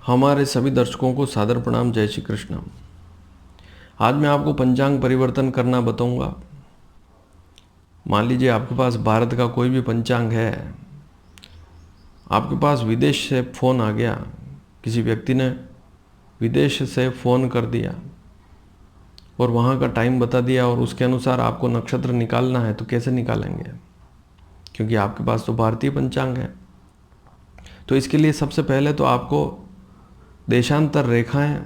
हमारे सभी दर्शकों को सादर प्रणाम। जय श्री कृष्ण। आज मैं आपको पंचांग परिवर्तन करना बताऊंगा। मान लीजिए आपके पास भारत का कोई भी पंचांग है, आपके पास विदेश से फ़ोन आ गया, किसी व्यक्ति ने विदेश से फ़ोन कर दिया और वहाँ का टाइम बता दिया और उसके अनुसार आपको नक्षत्र निकालना है, तो कैसे निकालेंगे? क्योंकि आपके पास तो भारतीय पंचांग है। तो इसके लिए सबसे पहले तो आपको देशांतर रेखाएं,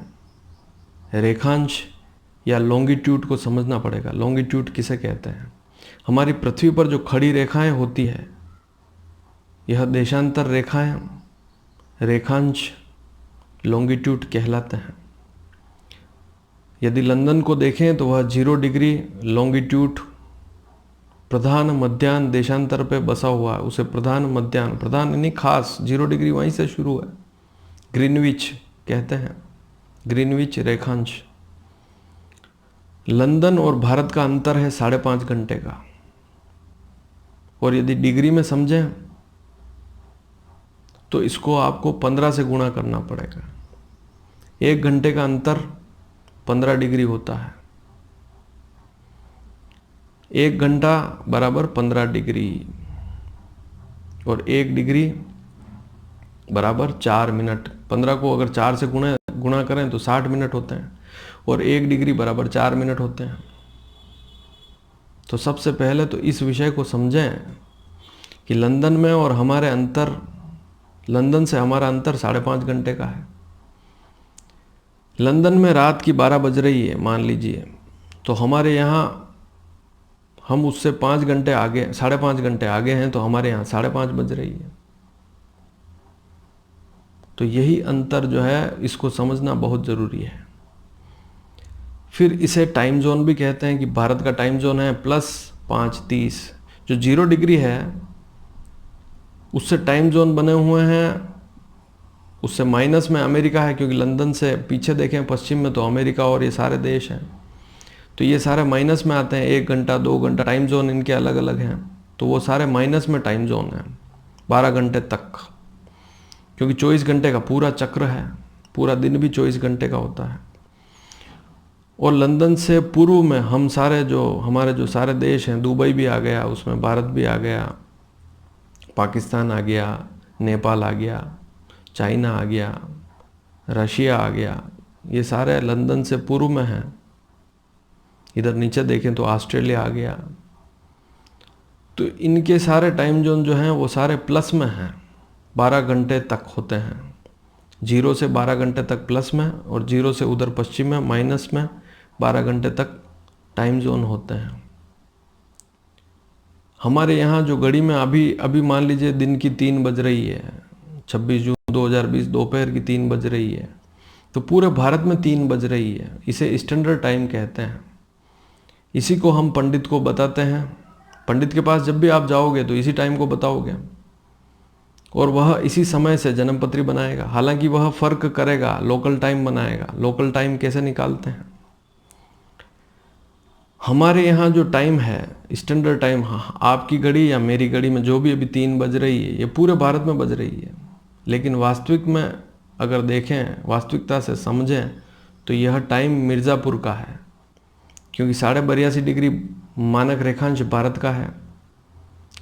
रेखांश या लॉन्गिट्यूड को समझना पड़ेगा। लॉन्गिट्यूड किसे कहते हैं? हमारी पृथ्वी पर जो खड़ी रेखाएं होती है, यह देशांतर रेखाएं, रेखांश, लॉन्गिट्यूड कहलाते हैं। यदि लंदन को देखें तो वह 0 डिग्री लॉन्गिट्यूड प्रधान मध्याह्न देशांतर पे बसा हुआ है। उसे प्रधान मध्याह्न, प्रधान यानी खास, 0 डिग्री वहीं से शुरू है, ग्रीनविच कहते हैं, ग्रीनविच रेखांश। लंदन और भारत का अंतर है 5.5 घंटे का, और यदि डिग्री में समझें तो इसको आपको 15 से गुणा करना पड़ेगा। 1 घंटे का अंतर 15 डिग्री होता है। 1 घंटा बराबर 15 डिग्री, और 1 डिग्री बराबर 4 मिनट। 15 को अगर 4 से गुणा करें तो 60 मिनट होते हैं, और 1 डिग्री बराबर 4 मिनट होते हैं। तो सबसे पहले तो इस विषय को समझें कि लंदन में और हमारे अंतर, लंदन से हमारा अंतर 5.5 घंटे का है। लंदन में रात की 12 बज रही है मान लीजिए, तो हमारे यहाँ हम उससे 5 घंटे आगे, 5.5 घंटे आगे हैं, तो हमारे यहाँ 5:30 बज रही है। तो यही अंतर जो है, इसको समझना बहुत ज़रूरी है। फिर इसे टाइम जोन भी कहते हैं कि भारत का टाइम जोन है +5:30। जो 0 डिग्री है उससे टाइम जोन बने हुए हैं, उससे माइनस में अमेरिका है, क्योंकि लंदन से पीछे देखें पश्चिम में तो अमेरिका और ये सारे देश हैं, तो ये सारे माइनस में आते हैं। 1 घंटा 2 घंटा टाइम जोन इनके अलग अलग हैं, तो वो सारे माइनस में टाइम जोन है 12 घंटे तक, क्योंकि 24 घंटे का पूरा चक्र है, पूरा दिन भी 24 घंटे का होता है। और लंदन से पूर्व में हम सारे जो हमारे जो सारे देश हैं, दुबई भी आ गया, उसमें भारत भी आ गया, पाकिस्तान आ गया, नेपाल आ गया, चाइना आ गया, रशिया आ गया, ये सारे लंदन से पूर्व में हैं। इधर नीचे देखें तो ऑस्ट्रेलिया आ गया। तो इनके सारे टाइम जोन जो हैं वो सारे प्लस में हैं, 12 घंटे तक होते हैं। 0 से 12 घंटे तक प्लस में, और 0 से उधर पश्चिम में माइनस में 12 घंटे तक टाइम जोन होते हैं। हमारे यहाँ जो घड़ी में अभी मान लीजिए दिन की 3 बज रही है, 26 जून 2020 दोपहर की 3 बज रही है, तो पूरे भारत में 3 बज रही है। इसे स्टैंडर्ड टाइम कहते हैं। इसी को हम पंडित को बताते हैं। पंडित के पास जब भी आप जाओगे तो इसी टाइम को बताओगे, और वह इसी समय से जन्मपत्री बनाएगा। हालांकि वह फ़र्क करेगा, लोकल टाइम बनाएगा। लोकल टाइम कैसे निकालते हैं? हमारे यहाँ जो टाइम है स्टैंडर्ड टाइम, आपकी घड़ी या मेरी घड़ी में जो भी अभी 3 बज रही है, ये पूरे भारत में बज रही है। लेकिन वास्तविक में अगर देखें, वास्तविकता से समझें, तो यह टाइम मिर्ज़ापुर का है, क्योंकि 82.5 डिग्री मानक रेखांश भारत का है।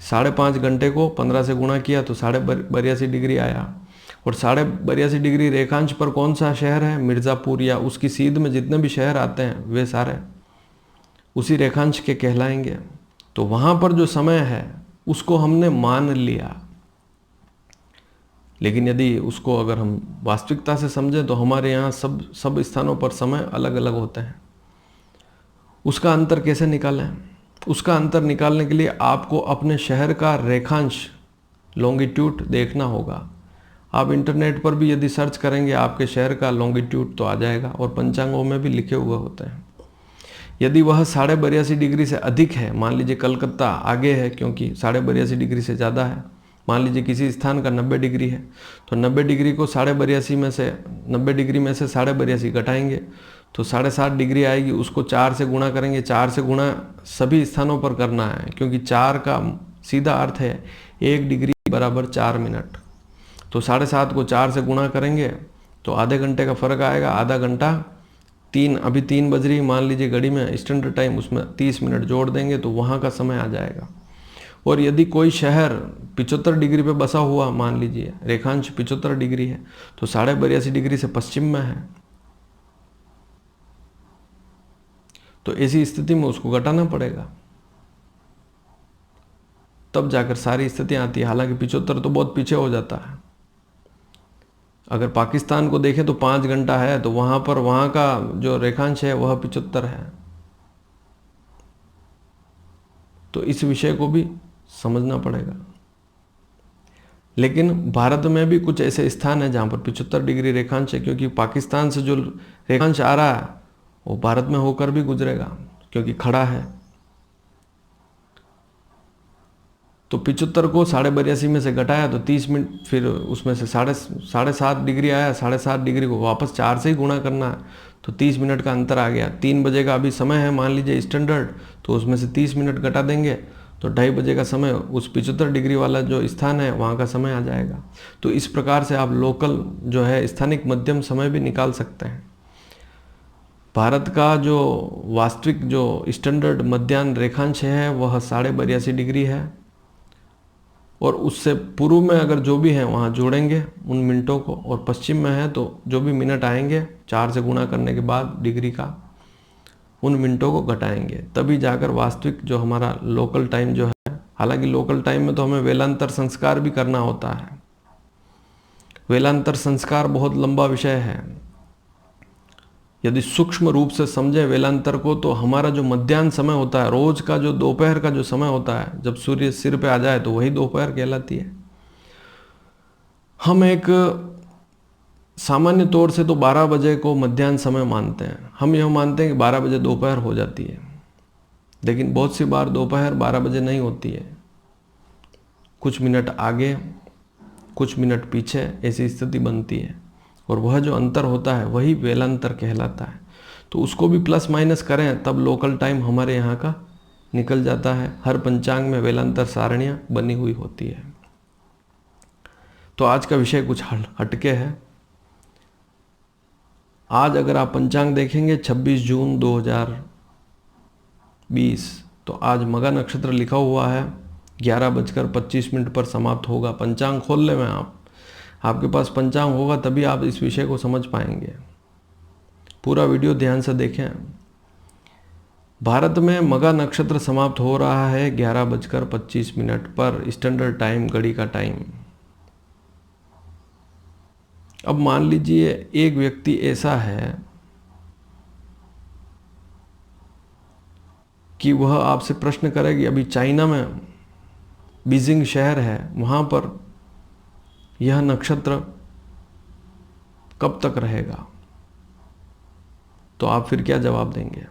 5.5 घंटे को 15 से गुणा किया तो 82.5 डिग्री आया। और 82.5 डिग्री रेखांश पर कौन सा शहर है? मिर्ज़ापुर, या उसकी सीध में जितने भी शहर आते हैं वे सारे उसी रेखांश के कहलाएंगे। तो वहाँ पर जो समय है उसको हमने मान लिया। लेकिन यदि उसको अगर हम वास्तविकता से समझें तो हमारे यहाँ सब स्थानों पर समय अलग अलग होते हैं। उसका अंतर कैसे निकालें? उसका अंतर निकालने के लिए आपको अपने शहर का रेखांश, लॉन्गिट्यूड देखना होगा। आप इंटरनेट पर भी यदि सर्च करेंगे आपके शहर का लॉन्गिट्यूड तो आ जाएगा, और पंचांगों में भी लिखे हुए होते हैं। यदि वह 82.5 डिग्री से अधिक है, मान लीजिए कलकत्ता आगे है क्योंकि 82.5 डिग्री से ज़्यादा है, मान लीजिए किसी स्थान का 90 डिग्री है, तो 90 डिग्री को 82.5 में से 90 डिग्री में से 82.5 घटाएंगे तो 7.5 डिग्री आएगी। उसको 4 से गुणा करेंगे। 4 से गुणा सभी स्थानों पर करना है, क्योंकि 4 का सीधा अर्थ है 1 डिग्री बराबर 4 मिनट। तो 7.5 को 4 से गुणा करेंगे तो आधे घंटे का फ़र्क आएगा, आधा घंटा, अभी 3 बज रही मान लीजिए घड़ी में स्टैंडर्ड टाइम, उसमें 30 मिनट जोड़ देंगे तो वहाँ का समय आ जाएगा। और यदि कोई शहर 75 डिग्री पे बसा हुआ, मान लीजिए रेखांश 75 डिग्री है, तो 82.5 डिग्री से पश्चिम में है, तो ऐसी स्थिति में उसको घटाना पड़ेगा, तब जाकर सारी स्थितियाँ आती है। हालांकि 75 तो बहुत पीछे हो जाता है। अगर पाकिस्तान को देखें तो 5 घंटा है, तो वहाँ पर वहाँ का जो रेखांश है वह 75 है। तो इस विषय को भी समझना पड़ेगा। लेकिन भारत में भी कुछ ऐसे स्थान हैं जहाँ पर 75 डिग्री रेखांश है, क्योंकि पाकिस्तान से जो रेखांश आ रहा है वो भारत में होकर भी गुजरेगा, क्योंकि खड़ा है। तो 75 को 82.5 में से घटाया तो 30 मिनट, फिर उसमें से 7.5 डिग्री आया, 7.5 डिग्री को वापस 4 से ही गुणा करना है, तो 30 मिनट का अंतर आ गया। 3 बजे का अभी समय है मान लीजिए स्टैंडर्ड, तो उसमें से 30 मिनट घटा देंगे तो 2:30 बजे का समय उस 75 डिग्री वाला जो स्थान है वहाँ का समय आ जाएगा। तो इस प्रकार से आप लोकल जो है स्थानिक मध्यम समय भी निकाल सकते हैं। भारत का जो वास्तविक जो स्टैंडर्ड मध्याह्न रेखांश है वह 82.5 डिग्री है, और उससे पूर्व में अगर जो भी है वहाँ जोड़ेंगे उन मिनटों को, और पश्चिम में है तो जो भी मिनट आएंगे 4 से गुणा करने के बाद डिग्री का, उन मिनटों को घटाएंगे, तभी जाकर वास्तविक जो हमारा लोकल टाइम जो है। हालांकि लोकल टाइम में तो हमें वेलांतर संस्कार भी करना होता है। वेलांतर संस्कार बहुत लंबा विषय है। यदि सूक्ष्म रूप से समझें वेलांतर को, तो हमारा जो मध्याह्न समय होता है, रोज का जो दोपहर का जो समय होता है, जब सूर्य सिर पे आ जाए तो वही दोपहर कहलाती है। हम एक सामान्य तौर से तो 12 बजे को मध्याह्न समय मानते हैं। हम यह मानते हैं कि 12 बजे दोपहर हो जाती है, लेकिन बहुत सी बार दोपहर 12 बजे नहीं होती है, कुछ मिनट आगे कुछ मिनट पीछे ऐसी स्थिति बनती है, और वह जो अंतर होता है वही वेलांतर कहलाता है। तो उसको भी प्लस माइनस करें तब लोकल टाइम हमारे यहाँ का निकल जाता है। हर पंचांग में वेलांतर सारणियाँ बनी हुई होती है। तो आज का विषय कुछ हटके है। आज अगर आप पंचांग देखेंगे 26 जून 2020, तो आज मगा नक्षत्र लिखा हुआ है, 11:25 पर समाप्त होगा। पंचांग खोल ले में आपके पास पंचांग होगा तभी आप इस विषय को समझ पाएंगे। पूरा वीडियो ध्यान से देखें। भारत में मगा नक्षत्र समाप्त हो रहा है 11:25 पर स्टैंडर्ड टाइम, घड़ी का टाइम। अब मान लीजिए एक व्यक्ति ऐसा है कि वह आपसे प्रश्न करे कि अभी चाइना में बीजिंग शहर है, वहाँ पर यह नक्षत्र कब तक रहेगा, तो आप फिर क्या जवाब देंगे?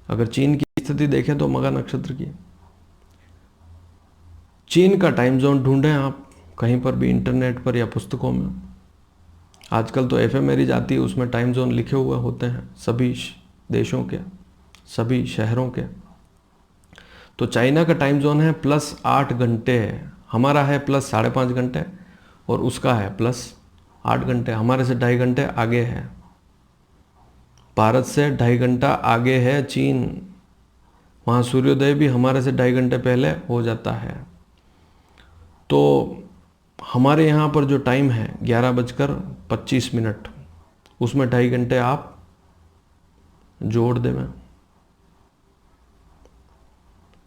अगर चीन की स्थिति देखें तो मगा नक्षत्र की, चीन का टाइम जोन ढूंढें आप कहीं पर भी इंटरनेट पर या पुस्तकों में। आजकल तो एफएमआर आती है, उसमें टाइम जोन लिखे हुए होते हैं सभी देशों के, सभी शहरों के। तो चाइना का टाइम जोन है +8 घंटे है, हमारा है +5.5 घंटे, और उसका है +8 घंटे। हमारे से 2.5 घंटे आगे है। भारत से 2.5 घंटा आगे है चीन, वहाँ सूर्योदय भी हमारे से 2.5 घंटे पहले हो जाता है। तो हमारे यहाँ पर जो टाइम है 11:25, उसमें 2.5 घंटे आप जोड़ दें।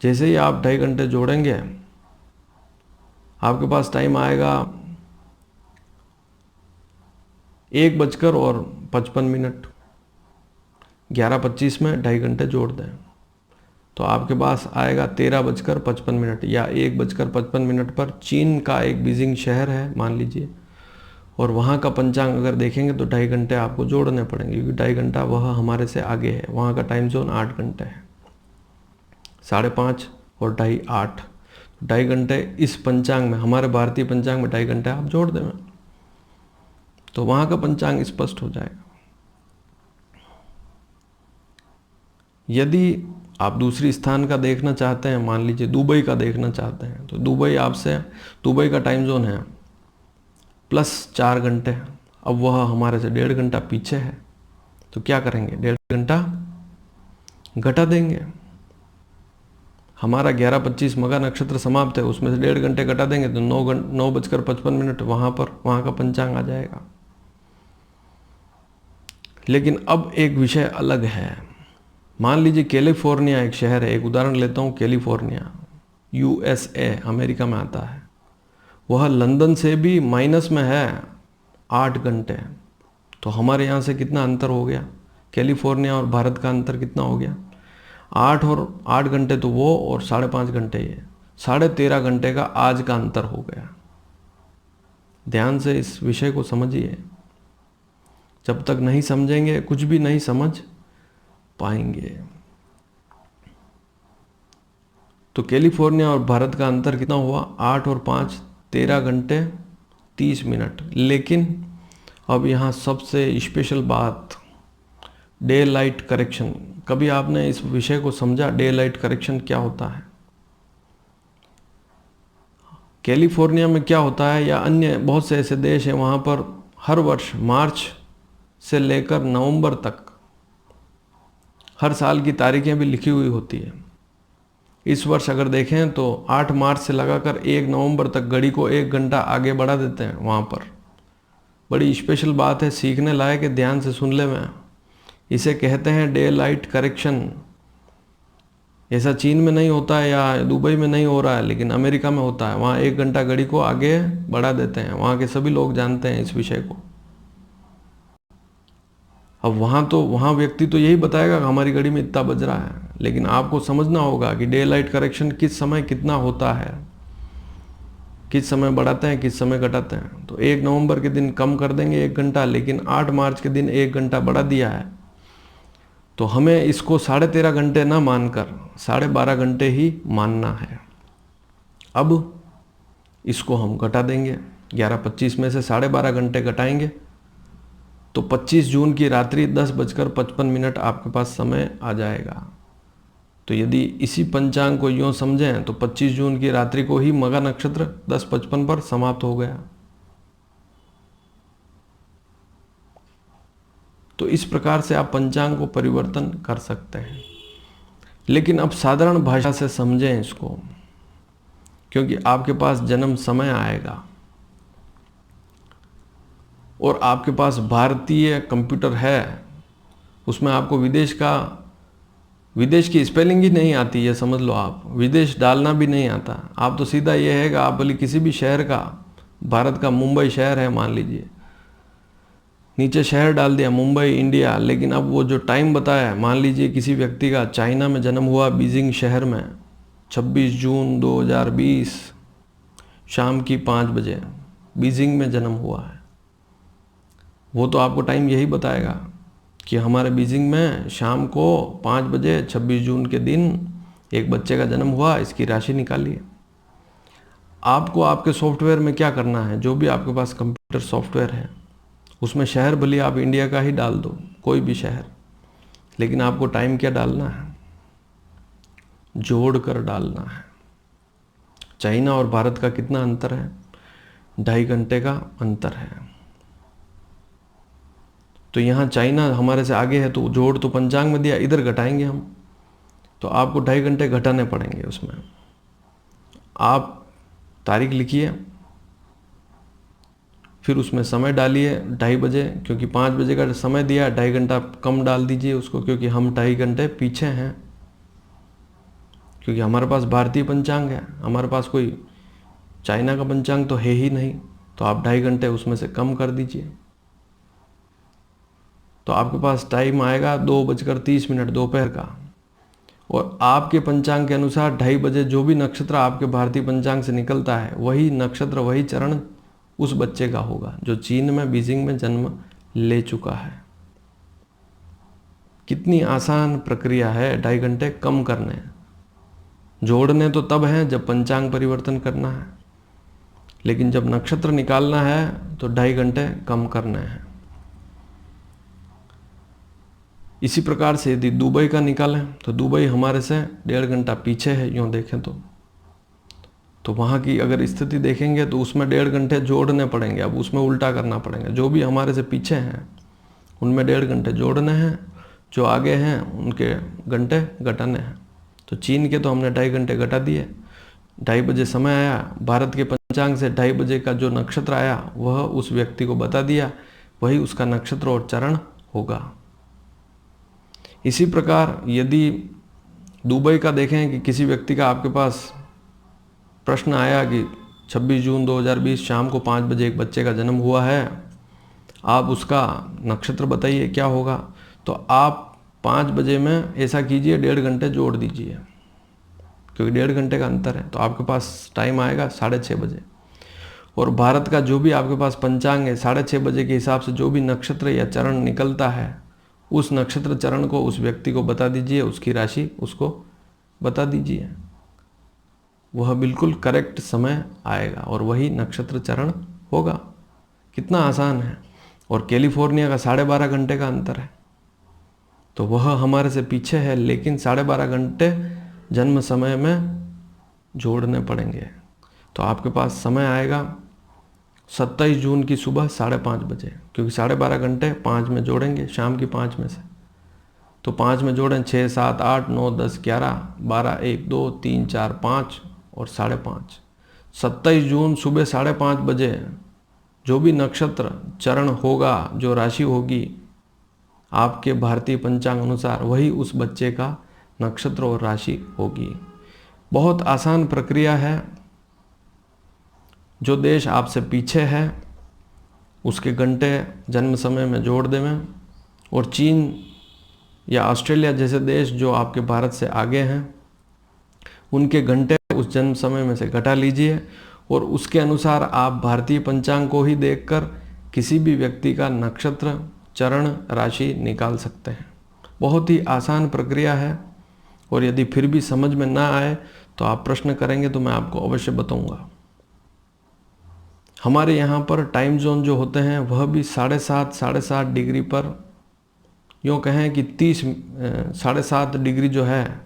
जैसे ही आप 2.5 घंटे जोड़ेंगे आपके पास टाइम आएगा 1:55। 11:25 में 2.5 घंटे जोड़ दें तो आपके पास आएगा 13:55, या 1:55 पर चीन का एक बीजिंग शहर है मान लीजिए, और वहाँ का पंचांग अगर देखेंगे तो 2.5 घंटे आपको जोड़ने पड़ेंगे, क्योंकि 2.5 घंटा वह हमारे से आगे है। वहाँ का टाइम जोन 8 घंटे है, 5:30 और 2.5 8, 2.5 घंटे इस पंचांग में, हमारे भारतीय पंचांग में 2.5 घंटे आप जोड़ दें तो वहाँ का पंचांग स्पष्ट हो जाएगा। यदि आप दूसरी स्थान का देखना चाहते हैं, मान लीजिए दुबई का देखना चाहते हैं, तो दुबई का टाइम जोन है +4 घंटे अब वह हमारे से 1.5 घंटा पीछे है, तो क्या करेंगे, 1.5 घंटा घटा देंगे। हमारा 11:25 मघा नक्षत्र समाप्त है, उसमें से 1.5 घंटे घटा देंगे तो 9:55 वहाँ का पंचांग आ जाएगा। लेकिन अब एक विषय अलग है। मान लीजिए कैलिफोर्निया एक शहर है, एक उदाहरण लेता हूँ, कैलिफोर्निया USA अमेरिका में आता है, वह लंदन से भी माइनस में है 8 घंटे। तो हमारे यहाँ से कितना अंतर हो गया, कैलिफोर्निया और भारत का अंतर कितना हो गया, 8 घंटे तो वो और 5.5 घंटे ये, 13.5 घंटे का आज का अंतर हो गया। ध्यान से इस विषय को समझिए, जब तक नहीं समझेंगे कुछ भी नहीं समझ पाएंगे। तो कैलिफोर्निया और भारत का अंतर कितना हुआ, 8 और 5 13 घंटे 30 मिनट। लेकिन अब यहाँ सबसे स्पेशल बात, डे लाइट करेक्शन। कभी आपने इस विषय को समझा, डे लाइट करेक्शन क्या होता है? कैलिफोर्निया में क्या होता है, या अन्य बहुत से ऐसे देश हैं, वहाँ पर हर वर्ष मार्च से लेकर नवंबर तक हर साल की तारीखें भी लिखी हुई होती है। इस वर्ष अगर देखें तो 8 मार्च से लगाकर 1 नवंबर तक घड़ी को 1 घंटा आगे बढ़ा देते हैं वहाँ पर। बड़ी स्पेशल बात है, सीखने लायक है, ध्यान से सुन ले। मैं इसे कहते हैं डे लाइट करेक्शन। ऐसा चीन में नहीं होता है या दुबई में नहीं हो रहा है, लेकिन अमेरिका में होता है। वहाँ 1 घंटा घड़ी को आगे बढ़ा देते हैं, वहाँ के सभी लोग जानते हैं इस विषय को। अब वहाँ व्यक्ति तो यही बताएगा कि हमारी घड़ी में इतना बज रहा है, लेकिन आपको समझना होगा कि डे लाइट करेक्शन किस समय कितना होता है, किस समय बढ़ाते हैं किस समय घटाते हैं। तो 1 नवंबर के दिन कम कर देंगे 1 घंटा, लेकिन 8 मार्च के दिन 1 घंटा बढ़ा दिया है, तो हमें इसको 13.5 घंटे ना मानकर 12.5 घंटे ही मानना है। अब इसको हम घटा देंगे, 11:25 में से 12.5 घंटे घटाएंगे तो 25 जून की रात्रि 10:55 आपके पास समय आ जाएगा। तो यदि इसी पंचांग को यूँ समझें तो 25 जून की रात्रि को ही मघा नक्षत्र 10:55 पर समाप्त हो गया। तो इस प्रकार से आप पंचांग को परिवर्तन कर सकते हैं। लेकिन अब साधारण भाषा से समझें इसको, क्योंकि आपके पास जन्म समय आएगा और आपके पास भारतीय कंप्यूटर है, उसमें आपको विदेश की स्पेलिंग ही नहीं आती, ये समझ लो आप, विदेश डालना भी नहीं आता। आप तो सीधा ये है कि आप भले किसी भी शहर का, भारत का मुंबई शहर है मान लीजिए, नीचे शहर डाल दिया मुंबई इंडिया, लेकिन अब वो जो टाइम बताया है, मान लीजिए किसी व्यक्ति का चाइना में जन्म हुआ, बीजिंग शहर में 26 जून 2020 शाम की 5 बजे बीजिंग में जन्म हुआ है, वो तो आपको टाइम यही बताएगा कि हमारे बीजिंग में शाम को 5 बजे 26 जून के दिन एक बच्चे का जन्म हुआ, इसकी राशि निकालिए। आपको आपके सॉफ्टवेयर में क्या करना है, जो भी आपके पास कंप्यूटर सॉफ्टवेयर है उसमें शहर भले आप इंडिया का ही डाल दो, कोई भी शहर, लेकिन आपको टाइम क्या डालना है, जोड़ कर डालना है। चाइना और भारत का कितना अंतर है, 2.5 घंटे का अंतर है। तो यहाँ चाइना हमारे से आगे है, तो जोड़ तो पंचांग में दिया, इधर घटाएंगे हम, तो आपको 2.5 घंटे घटाने पड़ेंगे। उसमें आप तारीख लिखिए, फिर उसमें समय डालिए 2:30 बजे, क्योंकि 5 बजे का समय दिया, 2.5 घंटा कम डाल दीजिए उसको, क्योंकि हम 2.5 घंटे पीछे हैं, क्योंकि हमारे पास भारतीय पंचांग है, हमारे पास कोई चाइना का पंचांग तो है ही नहीं। तो आप 2.5 घंटे उसमें से कम कर दीजिए, तो आपके पास टाइम आएगा 2:30 दोपहर का। और आपके पंचांग के अनुसार 2:30 बजे जो भी नक्षत्र आपके भारतीय पंचांग से निकलता है, वही नक्षत्र वही चरण उस बच्चे का होगा जो चीन में बीजिंग में जन्म ले चुका है। कितनी आसान प्रक्रिया है 2.5 घंटे कम करने। जोड़ने तो तब हैं जब पंचांग परिवर्तन करना है, लेकिन जब नक्षत्र निकालना है तो 2.5 घंटे कम करने हैं। इसी प्रकार से यदि दुबई का निकालें तो दुबई हमारे से 1.5 घंटा पीछे है, यूँ देखें तो। तो वहाँ की अगर स्थिति देखेंगे तो उसमें 1.5 घंटे जोड़ने पड़ेंगे। अब उसमें उल्टा करना पड़ेगा, जो भी हमारे से पीछे हैं उनमें 1.5 घंटे जोड़ने हैं, जो आगे हैं उनके घंटे घटाने हैं। तो चीन के तो हमने 2.5 घंटे घटा दिए। 2:30 बजे समय आया, भारत के पंचांग से 2:30 बजे का जो नक्षत्र आया वह उस व्यक्ति को बता दिया, वही उसका नक्षत्र और चरण होगा। इसी प्रकार यदि दुबई का देखें कि किसी व्यक्ति का आपके पास प्रश्न आया कि 26 जून 2020 शाम को 5 बजे एक बच्चे का जन्म हुआ है, आप उसका नक्षत्र बताइए क्या होगा। तो आप 5 बजे में ऐसा कीजिए, 1.5 घंटे जोड़ दीजिए, क्योंकि 1.5 घंटे का अंतर है। तो आपके पास टाइम आएगा 6:30 बजे। और भारत का जो भी आपके पास पंचांग है, 6:30 बजे के हिसाब से जो भी नक्षत्र या चरण निकलता है, उस नक्षत्र चरण को उस व्यक्ति को बता दीजिए, उसकी राशि उसको बता दीजिए, वह बिल्कुल करेक्ट समय आएगा और वही नक्षत्र चरण होगा। कितना आसान है। और कैलिफोर्निया का 12.5 घंटे का अंतर है, तो वह हमारे से पीछे है, लेकिन 12.5 घंटे जन्म समय में जोड़ने पड़ेंगे। तो आपके पास समय आएगा 27 जून की सुबह 5:30 बजे, क्योंकि 12.5 घंटे 5 में जोड़ेंगे, शाम की 5 में से। तो 5 में जोड़ें 6, 7, 8, 9, 10, 11, 12, 1, 2, 3, 4, 5 और 5:30। 27 जून सुबह 5:30 बजे जो भी नक्षत्र चरण होगा, जो राशि होगी आपके भारतीय पंचांग अनुसार, वही उस बच्चे का नक्षत्र और राशि होगी। बहुत आसान प्रक्रिया है। जो देश आपसे पीछे है उसके घंटे जन्म समय में जोड़ देवें, और चीन या ऑस्ट्रेलिया जैसे देश जो आपके भारत से आगे हैं उनके घंटे उस जन्म समय में से घटा लीजिए, और उसके अनुसार आप भारतीय पंचांग को ही देखकर किसी भी व्यक्ति का नक्षत्र चरण राशि निकाल सकते हैं। बहुत ही आसान प्रक्रिया है। और यदि फिर भी समझ में ना आए तो आप प्रश्न करेंगे तो मैं आपको अवश्य बताऊंगा। हमारे यहाँ पर टाइम जोन जो होते हैं वह भी 7.5 डिग्री पर, यूँ कहें कि 7.5 डिग्री जो है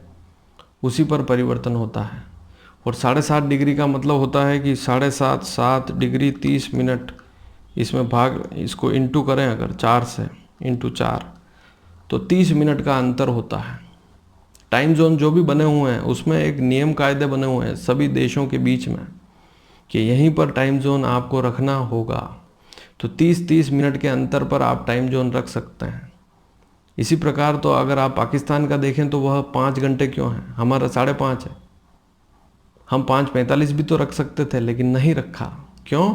उसी पर परिवर्तन होता है। और 7.5 डिग्री का मतलब होता है कि 7.5 डिग्री 30 मिनट, इसमें इसको इंटू करें अगर 4 से, इंटू 4, तो 30 मिनट का अंतर होता है। टाइम जोन जो भी बने हुए हैं उसमें एक नियम कायदे बने हुए हैं सभी देशों के बीच में कि यहीं पर टाइम जोन आपको रखना होगा। तो 30-30 मिनट के अंतर पर आप टाइम जोन रख सकते हैं। इसी प्रकार तो अगर आप पाकिस्तान का देखें तो वह 5 घंटे क्यों है, हमारा 5:30 है। हम 5:45 भी तो रख सकते थे लेकिन नहीं रखा। क्यों?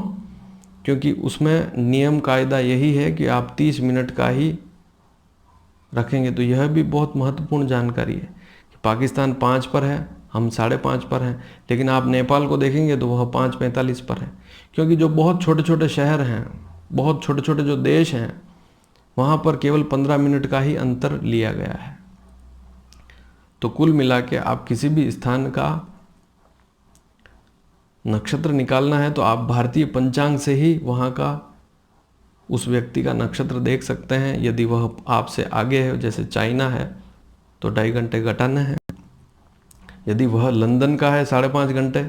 क्योंकि उसमें नियम कायदा यही है कि आप 30 मिनट का ही रखेंगे। तो यह भी बहुत महत्वपूर्ण जानकारी है कि पाकिस्तान 5 पर है, हम 5:30 पर हैं, लेकिन आप नेपाल को देखेंगे तो वह 5:45 पर है। क्योंकि जो बहुत छोटे छोटे शहर हैं, बहुत छोटे छोटे जो देश हैं, वहाँ पर केवल 15 मिनट का ही अंतर लिया गया है। तो कुल मिला के आप किसी भी स्थान का नक्षत्र निकालना है तो आप भारतीय पंचांग से ही वहाँ का उस व्यक्ति का नक्षत्र देख सकते हैं। यदि वह आपसे आगे है, जैसे चाइना है, तो 2.5 घंटे घटाने हैं। यदि वह लंदन का है 5.5 घंटे,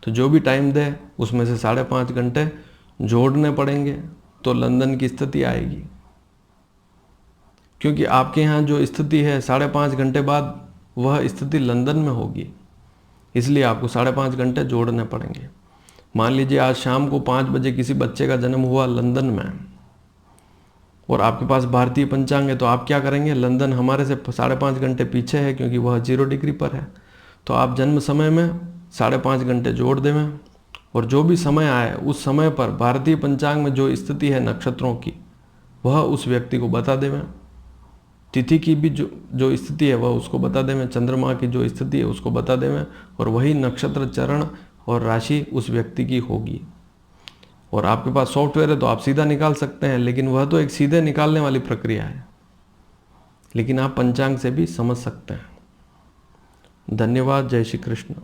तो जो भी टाइम दे उसमें से 5.5 घंटे जोड़ने पड़ेंगे, तो लंदन की स्थिति आएगी। क्योंकि आपके यहाँ जो स्थिति है 5.5 घंटे बाद वह स्थिति लंदन में होगी, इसलिए आपको 5.5 घंटे जोड़ने पड़ेंगे। मान लीजिए आज शाम को 5 बजे किसी बच्चे का जन्म हुआ लंदन में, और आपके पास भारतीय पंचांग है, तो आप क्या करेंगे? लंदन हमारे से 5.5 घंटे पीछे है क्योंकि वह 0 डिग्री पर है। तो आप जन्म समय में 5.5 घंटे जोड़ देवें, और जो भी समय आए उस समय पर भारतीय पंचांग में जो स्थिति है नक्षत्रों की, वह उस व्यक्ति को बता देवें। तिथि की भी जो स्थिति है वह उसको बता देवें, चंद्रमा की जो स्थिति है उसको बता देवें, और वही नक्षत्र चरण और राशि उस व्यक्ति की होगी। और आपके पास सॉफ्टवेयर है तो आप सीधा निकाल सकते हैं, लेकिन वह तो एक सीधे निकालने वाली प्रक्रिया है, लेकिन आप पंचांग से भी समझ सकते हैं। धन्यवाद। जय श्री कृष्ण।